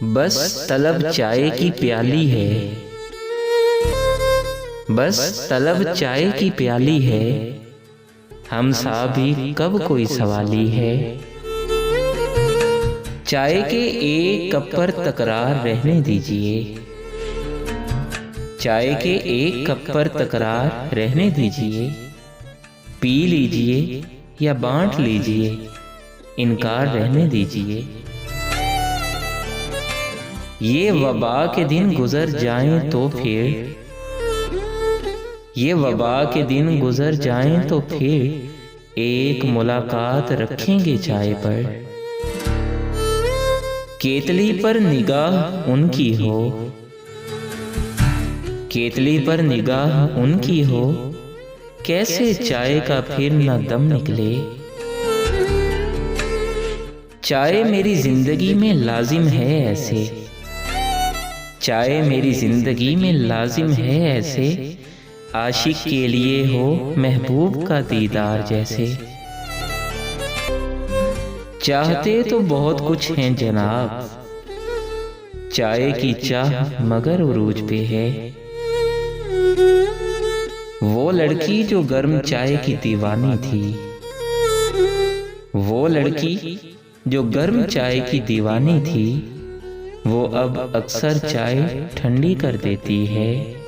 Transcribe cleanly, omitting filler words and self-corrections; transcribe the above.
बस तलब चाय की प्याली है, बस तलब चाय की प्याली है, हम सा भी कब कोई सवाली है। चाय के एक कप पर तकरार रहने दीजिए, चाय के एक कप पर तकरार रहने दीजिए। पी लीजिए या बांट लीजिए, इनकार रहने दीजिए। ये वबा के दिन गुजर जाएं तो फिर, ये वबा के दिन गुजर जाएं तो फिर एक मुलाकात रखेंगे चाय पर। केतली पर निगाह उनकी हो, केतली पर निगाह उनकी हो, कैसे चाय का फिर न दम निकले। चाय मेरी जिंदगी में लाजिम है ऐसे, चाय मेरी जिंदगी में लाजिम है ऐसे, आशिक के लिए हो महबूब का दीदार जैसे। चाहते तो बहुत कुछ हैं जनाब, चाय की चाह मगर उरूज पे है। वो लड़की जो गर्म चाय की दीवानी थी, वो लड़की जो गर्म चाय की दीवानी थी, वो अब अक्सर चाय ठंडी कर देती है।